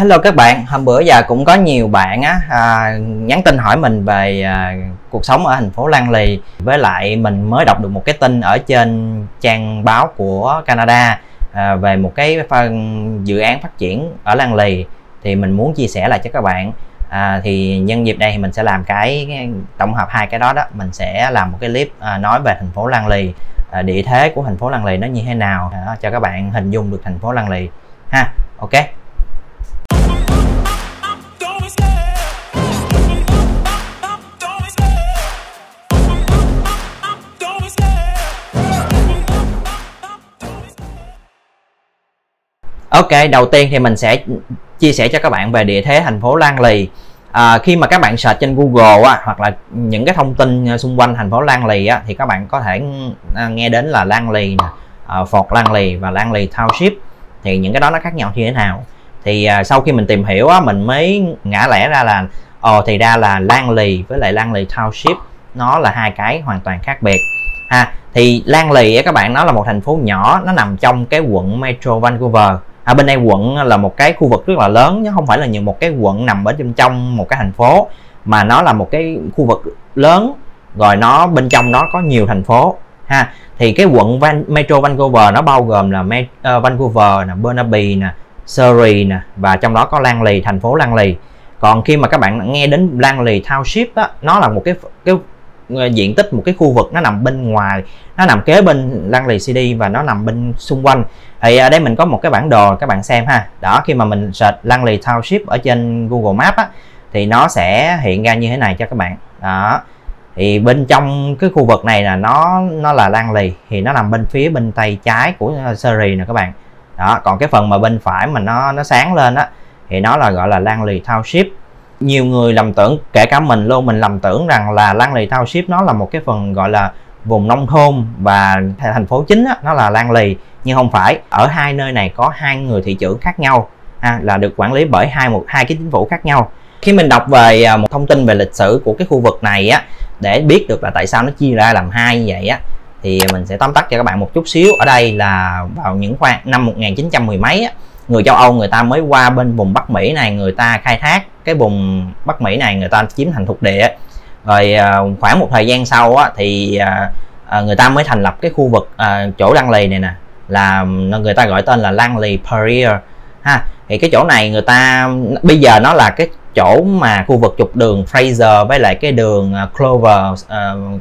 Hello các bạn, hôm bữa giờ cũng có nhiều bạn nhắn tin hỏi mình về cuộc sống ở thành phố Lang Lì. Với lại mình mới đọc được một cái tin ở trên trang báo của Canada về một cái dự án phát triển ở Lang Lì. Thì mình muốn chia sẻ lại cho các bạn. Thì nhân dịp đây thì mình sẽ làm cái tổng hợp hai cái đó. Mình sẽ làm một cái clip nói về thành phố Lang Lì, địa thế của thành phố Lang Lì nó như thế nào cho các bạn hình dung được thành phố Lang Lì ha. Ok. Ok, đầu tiên thì mình sẽ chia sẻ cho các bạn về địa thế thành phố Lang Lì. Khi mà các bạn search trên Google hoặc là những cái thông tin xung quanh thành phố Lang Lì thì các bạn có thể nghe đến là Lang Lì, Fort Lang Lì và Lang Lì Township. Thì những cái đó nó khác nhau như thế nào? Thì sau khi mình tìm hiểu mình mới ngã lẽ ra là thì ra là Lang Lì với lại Lang Lì Township nó là hai cái hoàn toàn khác biệt ha. Thì Lang Lì các bạn, nó là một thành phố nhỏ, nó nằm trong cái quận Metro Vancouver. Bên đây quận là một cái khu vực rất là lớn, chứ không phải là như một cái quận nằm ở trong một cái thành phố, mà nó là một cái khu vực lớn, rồi nó bên trong nó có nhiều thành phố ha. Thì cái quận Metro Vancouver nó bao gồm là Vancouver nè, Burnaby nè, Surrey nè, và trong đó có Lang Lì, thành phố Lang Lì. Còn khi mà các bạn nghe đến Lang Lì Township nó là một cái diện tích, một cái khu vực nó nằm bên ngoài, nó nằm kế bên Lang Lì City và nó nằm bên xung quanh. Thì ở đây mình có một cái bản đồ các bạn xem ha. Đó, khi mà mình search Lang Lì Township ở trên Google Maps thì nó sẽ hiện ra như thế này cho các bạn. Đó. Thì bên trong cái khu vực này là nó là Lang Lì, thì nó nằm bên phía bên tay trái của Surrey nè các bạn. Đó, còn cái phần mà bên phải mà nó sáng lên thì nó là gọi là Lang Lì Township. Nhiều người lầm tưởng, kể cả mình luôn, mình lầm tưởng rằng là Lang Lì Township nó là một cái phần gọi là vùng nông thôn và thành phố chính nó là Lang Lì, nhưng không phải. Ở hai nơi này có hai người thị trưởng khác nhau là được quản lý bởi hai cái chính phủ khác nhau. Khi mình đọc về một thông tin về lịch sử của cái khu vực này để biết được là tại sao nó chia ra làm hai như vậy thì mình sẽ tóm tắt cho các bạn một chút xíu. Ở đây là vào những năm 1910 mấy người châu Âu người ta mới qua bên vùng Bắc Mỹ này, người ta khai thác cái vùng Bắc Mỹ này, người ta chiếm thành thuộc địa. Rồi khoảng một thời gian sau thì người ta mới thành lập cái khu vực chỗ Lang Lì này nè, là người ta gọi tên là Lang Lì Prairie ha. Thì cái chỗ này người ta bây giờ nó là cái chỗ mà khu vực trục đường Fraser với lại cái đường Clover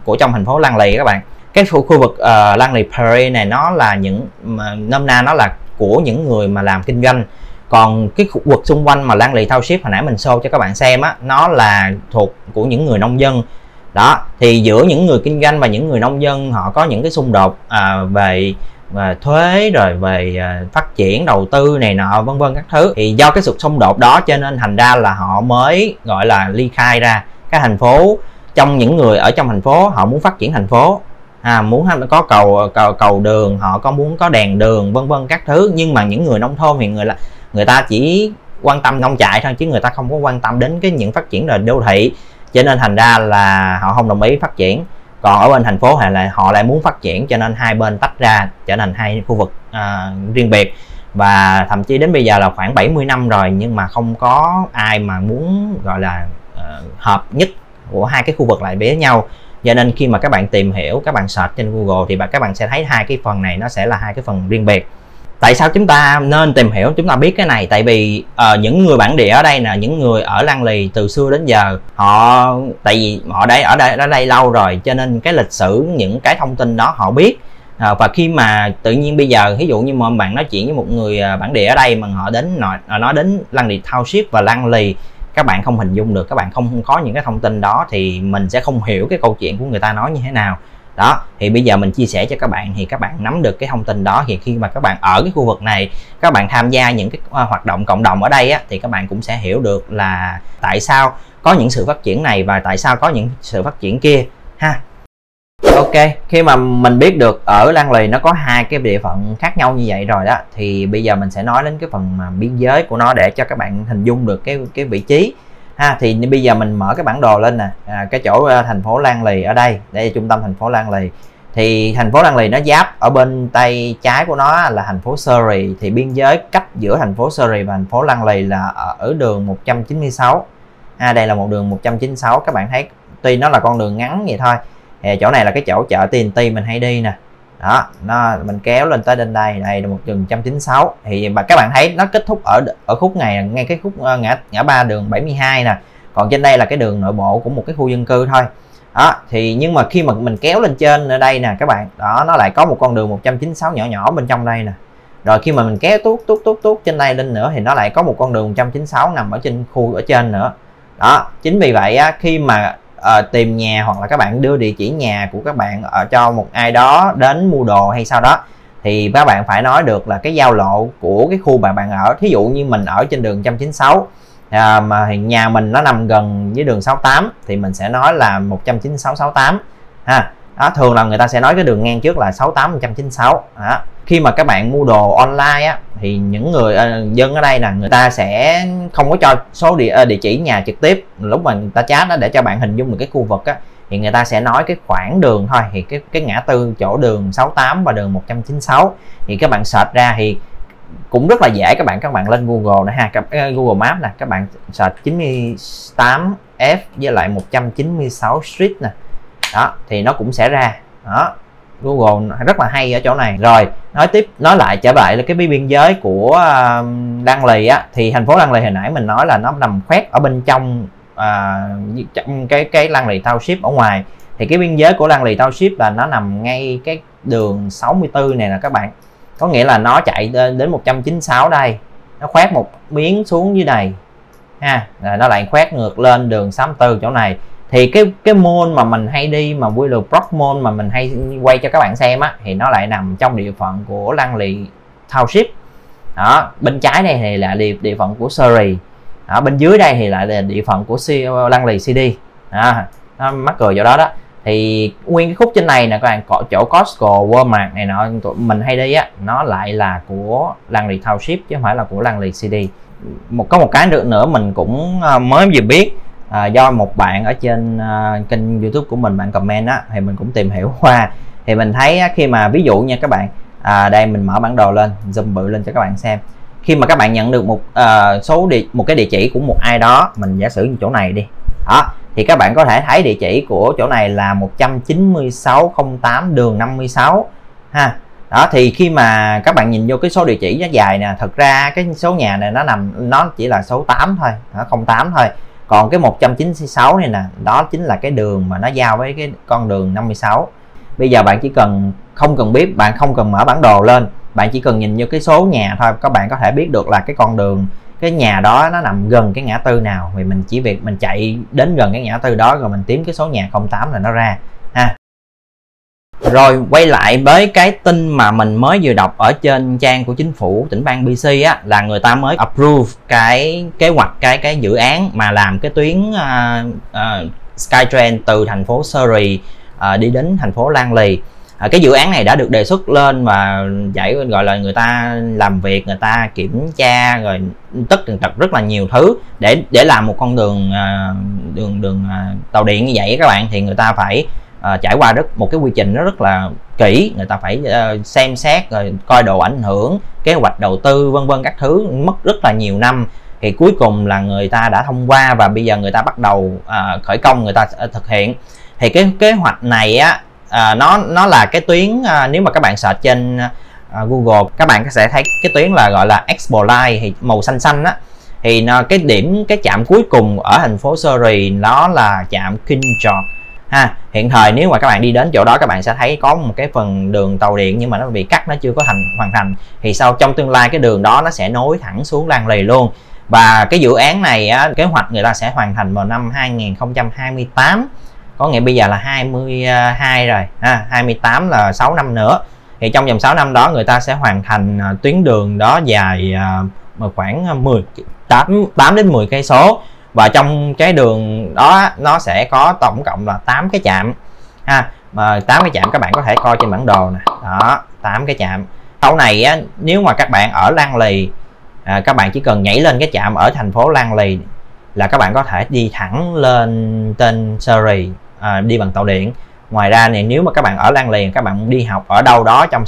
của trong thành phố Lang Lì các bạn. Cái khu vực Lang Lì Prairie này nó là những nôm na nó là của những người mà làm kinh doanh. Còn cái khu vực xung quanh mà Lang Lì Township hồi nãy mình show cho các bạn xem nó là thuộc của những người nông dân. Đó, thì giữa những người kinh doanh và những người nông dân họ có những cái xung đột về thuế, rồi về phát triển đầu tư này nọ vân vân các thứ. Thì do cái sự xung đột đó cho nên thành ra là họ mới gọi là ly khai ra cái thành phố. Trong những người ở trong thành phố họ muốn phát triển thành phố, muốn có cầu đường, họ có muốn có đèn đường vân vân các thứ. Nhưng mà những người nông thôn thì người ta chỉ quan tâm nông trại thôi, chứ người ta không có quan tâm đến những phát triển đô thị, cho nên thành ra là họ không đồng ý phát triển. Còn ở bên thành phố họ lại muốn phát triển, cho nên hai bên tách ra trở thành hai khu vực riêng biệt. Và thậm chí đến bây giờ là khoảng 70 năm rồi nhưng mà không có ai mà muốn gọi là hợp nhất của hai cái khu vực lại với nhau. Cho nên khi mà các bạn tìm hiểu, các bạn search trên Google thì các bạn sẽ thấy hai cái phần này nó sẽ là hai cái phần riêng biệt. Tại sao chúng ta nên tìm hiểu, chúng ta biết cái này? Tại vì những người bản địa ở đây nè, những người ở Lang Lì từ xưa đến giờ, tại vì họ ở đây lâu rồi, cho nên cái lịch sử, những cái thông tin đó họ biết. Và khi mà tự nhiên bây giờ ví dụ như mà bạn nói chuyện với một người bản địa ở đây mà họ nói đến Lang Lì Township và Lang Lì, các bạn không hình dung được, các bạn không có những cái thông tin đó thì mình sẽ không hiểu cái câu chuyện của người ta nói như thế nào. Đó, thì bây giờ mình chia sẻ cho các bạn thì các bạn nắm được cái thông tin đó. Thì khi mà các bạn ở cái khu vực này, các bạn tham gia những cái hoạt động cộng đồng ở đây thì các bạn cũng sẽ hiểu được là tại sao có những sự phát triển này và tại sao có những sự phát triển kia ha. Ok, khi mà mình biết được ở Lang Lì nó có hai cái địa phận khác nhau như vậy rồi thì bây giờ mình sẽ nói đến cái phần mà biên giới của nó để cho các bạn hình dung được cái vị trí ha. Thì bây giờ mình mở cái bản đồ lên nè, cái chỗ thành phố Lang Lì ở đây là trung tâm thành phố Lang Lì. Thì thành phố Lăng Lì nó giáp ở bên tay trái của nó là thành phố Surrey, thì biên giới cách giữa thành phố Surrey và thành phố Lăng Lì là ở đường 196. Đây là một đường 196, các bạn thấy tuy nó là con đường ngắn vậy thôi. Thì chỗ này là cái chỗ chợ TNT mình hay đi nè. Đó, mình kéo lên tới đây là một đường 196. Thì các bạn thấy nó kết thúc ở khúc này, ngay cái khúc ngã ba đường 72 nè. Còn trên đây là cái đường nội bộ của một cái khu dân cư thôi. Đó, thì nhưng mà khi mà mình kéo lên trên ở đây nè các bạn, đó nó lại có một con đường 196 nhỏ nhỏ bên trong đây nè. Rồi khi mà mình kéo tuốt trên đây lên nữa thì nó lại có một con đường 196 nằm ở trên khu ở trên nữa. Đó, chính vì vậy á, khi mà tìm nhà hoặc là các bạn đưa địa chỉ nhà của các bạn cho một ai đó đến mua đồ hay sao đó, thì các bạn phải nói được là cái giao lộ của cái khu mà bạn ở. Thí dụ như mình ở trên đường 196 mà hiện nhà mình nó nằm gần với đường 68 thì mình sẽ nói là 19668 ha. Đó, thường là người ta sẽ nói cái đường ngang trước là 68 196. Đó. Khi mà các bạn mua đồ online á, thì những người dân ở đây nè, người ta sẽ không có cho số địa chỉ nhà trực tiếp. Lúc mà người ta chat đó, để cho bạn hình dung được cái khu vực á, thì người ta sẽ nói cái khoảng đường thôi. Thì cái ngã tư chỗ đường 68 và đường 196 thì các bạn search ra thì cũng rất là dễ. Các bạn lên Google nè ha, Google Maps nè, các bạn search 98F với lại 196 Street nè. Đó, thì nó cũng sẽ ra. Đó, Google rất là hay ở chỗ này. Rồi nói lại trở lại là cái biên giới của Lăng Lì á, thì thành phố Lăng Lì hồi nãy mình nói là nó nằm khoét ở bên trong trong cái Lăng Lì Township ở ngoài. Thì cái biên giới của Lăng Lì Township là nó nằm ngay cái đường 64 này nè các bạn. Có nghĩa là nó chạy đến 196 đây, nó khoét một miếng xuống dưới này ha, rồi nó lại khoét ngược lên đường 64 chỗ này. Thì cái mall mà mình hay đi, mà Willowbrook Mall mà mình hay quay cho các bạn xem á, thì nó lại nằm trong địa phận của Lăng Lì Township. Đó, bên trái đây thì là địa phận của Surrey. Đó, bên dưới đây thì lại là địa phận của Lăng Lì CD. Đó, nó mắc cười chỗ đó đó. Thì nguyên cái khúc trên này nè các bạn, chỗ Costco, Walmart này nọ mình hay đi á, nó lại là của Lăng Lì Township chứ không phải là của Lăng Lì CD. Có một cái nữa mình cũng mới vừa biết, do một bạn ở trên kênh YouTube của mình, bạn comment á, thì mình cũng tìm hiểu qua. Thì mình thấy khi mà ví dụ nha các bạn, đây mình mở bản đồ lên, zoom bự lên cho các bạn xem. Khi mà các bạn nhận được một cái địa chỉ của một ai đó, mình giả sử như chỗ này đi. Đó, thì các bạn có thể thấy địa chỉ của chỗ này là 19608 đường 56 ha. Đó, thì khi mà các bạn nhìn vô cái số địa chỉ nó dài nè, thực ra cái số nhà này nó chỉ là số 8 thôi, 08 thôi. Còn cái 196 này nè, đó chính là cái đường mà nó giao với cái con đường 56. Bây giờ bạn chỉ cần không cần biết, bạn không cần mở bản đồ lên, bạn chỉ cần nhìn vô cái số nhà thôi, các bạn có thể biết được là cái con đường, cái nhà đó nó nằm gần cái ngã tư nào. Vì mình chỉ việc mình chạy đến gần cái ngã tư đó rồi mình kiếm cái số nhà 08 là nó ra ha. Rồi quay lại với cái tin mà mình mới vừa đọc ở trên trang của chính phủ tỉnh bang BC á, là người ta mới approve cái kế hoạch cái dự án mà làm cái tuyến Skytrain từ thành phố Surrey đi đến thành phố Lăng Lì. Cái dự án này đã được đề xuất lên và gọi là người ta làm việc, người ta kiểm tra rồi tất tật rất là nhiều thứ để làm một con đường tàu điện như vậy các bạn. Thì người ta phải trải qua một cái quy trình nó rất là kỹ, người ta phải xem xét rồi coi độ ảnh hưởng, kế hoạch đầu tư vân vân các thứ, mất rất là nhiều năm. Thì cuối cùng là người ta đã thông qua và bây giờ người ta bắt đầu khởi công, người ta thực hiện. Thì cái kế hoạch này á, nó là cái tuyến, nếu mà các bạn search trên Google các bạn sẽ thấy cái tuyến là gọi là Expo Line, thì màu xanh xanh á, thì cái trạm cuối cùng ở thành phố Surrey nó là trạm King George ha. Hiện thời nếu mà các bạn đi đến chỗ đó, các bạn sẽ thấy có một cái phần đường tàu điện nhưng mà nó bị cắt, nó chưa có hoàn thành. Thì sau trong tương lai cái đường đó nó sẽ nối thẳng xuống Lăng Lì luôn. Và cái dự án này á, kế hoạch người ta sẽ hoàn thành vào năm 2028, có nghĩa bây giờ là 22 rồi ha, 28 là 6 năm nữa. Thì trong vòng 6 năm đó người ta sẽ hoàn thành tuyến đường đó dài khoảng 8 đến 10 cây số. Và trong cái đường đó nó sẽ có tổng cộng là 8 cái trạm ha. Mà 8 cái trạm các bạn có thể coi trên bản đồ nè. Đó, 8 cái trạm. Sau này á, nếu mà các bạn ở Lăng Lì, các bạn chỉ cần nhảy lên cái trạm ở thành phố Lăng Lì là các bạn có thể đi thẳng lên trên Surrey, đi bằng tàu điện. Ngoài ra này, nếu mà các bạn ở Langley, các bạn đi học ở đâu đó trong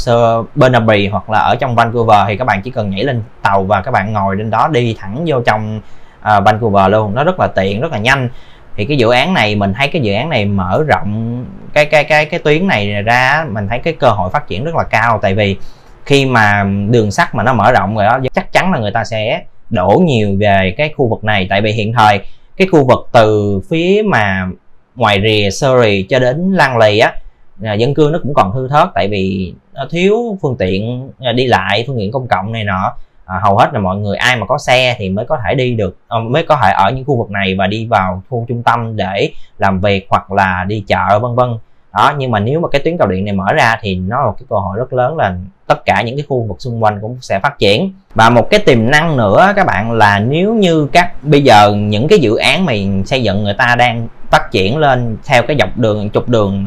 Burnaby hoặc là ở trong Vancouver, thì các bạn chỉ cần nhảy lên tàu và các bạn ngồi lên đó đi thẳng vô trong Vancouver luôn. Nó rất là tiện, rất là nhanh. Thì cái dự án này, mình thấy cái dự án này mở rộng cái tuyến này ra, mình thấy cái cơ hội phát triển rất là cao. Tại vì khi mà đường sắt mà nó mở rộng rồi đó, chắc chắn là người ta sẽ đổ nhiều về cái khu vực này. Tại vì hiện thời cái khu vực từ phía mà ngoài rìa Surrey cho đến Langley á, dân cư nó cũng còn thưa thớt, tại vì nó thiếu phương tiện đi lại, phương tiện công cộng này nọ. Hầu hết là mọi người ai mà có xe thì mới có thể đi được, mới có thể ở những khu vực này và đi vào khu trung tâm để làm việc hoặc là đi chợ vân vân đó. Nhưng mà nếu mà cái tuyến tàu điện này mở ra thì nó là một cái cơ hội rất lớn, là tất cả những cái khu vực xung quanh cũng sẽ phát triển. Và một cái tiềm năng nữa các bạn là nếu như bây giờ những cái dự án mình xây dựng người ta đang phát triển lên theo cái trục đường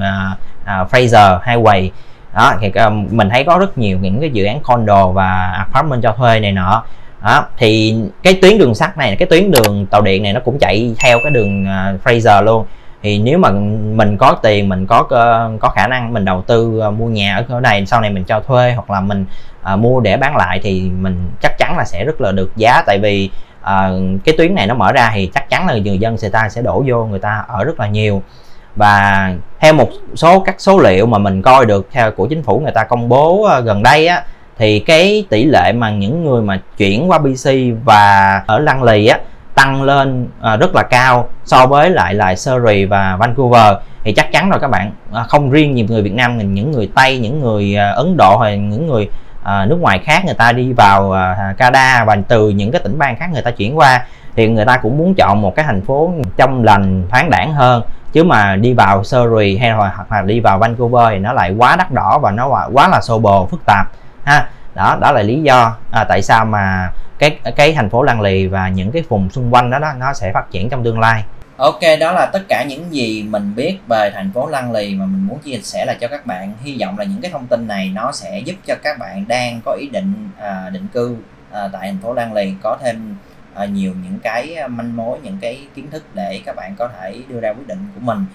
Fraser Highway đó, thì mình thấy có rất nhiều những cái dự án condo và apartment cho thuê này nọ đó. Thì cái tuyến đường sắt này, cái tuyến đường tàu điện này nó cũng chạy theo cái đường Fraser luôn. Thì nếu mà mình có tiền, mình có khả năng mình đầu tư mua nhà ở này, sau này mình cho thuê hoặc là mình mua để bán lại, thì mình chắc chắn là sẽ rất là được giá. Tại vì cái tuyến này nó mở ra thì chắc chắn là người dân người ta sẽ đổ vô, người ta ở rất là nhiều. Và theo một số các số liệu mà mình coi được theo của chính phủ người ta công bố gần đây á, thì cái tỷ lệ mà những người mà chuyển qua BC và ở Langley á tăng lên rất là cao so với lại là Surrey và Vancouver. Thì chắc chắn rồi các bạn, không riêng nhiều người Việt Nam, những người Tây, những người Ấn Độ hay những người nước ngoài khác, người ta đi vào Canada và từ những cái tỉnh bang khác người ta chuyển qua, thì người ta cũng muốn chọn một cái thành phố trong lành, thoáng đãng hơn. Chứ mà đi vào Surrey hay hoặc là đi vào Vancouver thì nó lại quá đắt đỏ và nó quá là xô bồ, phức tạp ha. Đó là lý do tại sao mà cái thành phố Langley và những cái vùng xung quanh đó nó sẽ phát triển trong tương lai. Ok, đó là tất cả những gì mình biết về thành phố Langley mà mình muốn chia sẻ lại cho các bạn. Hy vọng là những cái thông tin này nó sẽ giúp cho các bạn đang có ý định định cư tại thành phố Langley có thêm nhiều những cái manh mối, những cái kiến thức để các bạn có thể đưa ra quyết định của mình.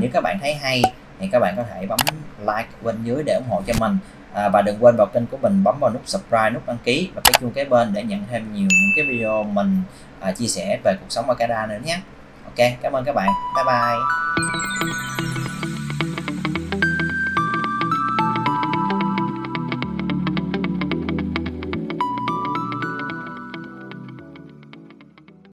Nếu các bạn thấy hay thì các bạn có thể bấm like bên dưới để ủng hộ cho mình. Và đừng quên vào kênh của mình bấm vào nút subscribe, nút đăng ký và cái chuông kế bên để nhận thêm nhiều những cái video mình chia sẻ về cuộc sống ở Canada nữa nhé. Ok, cảm ơn các bạn. Bye bye.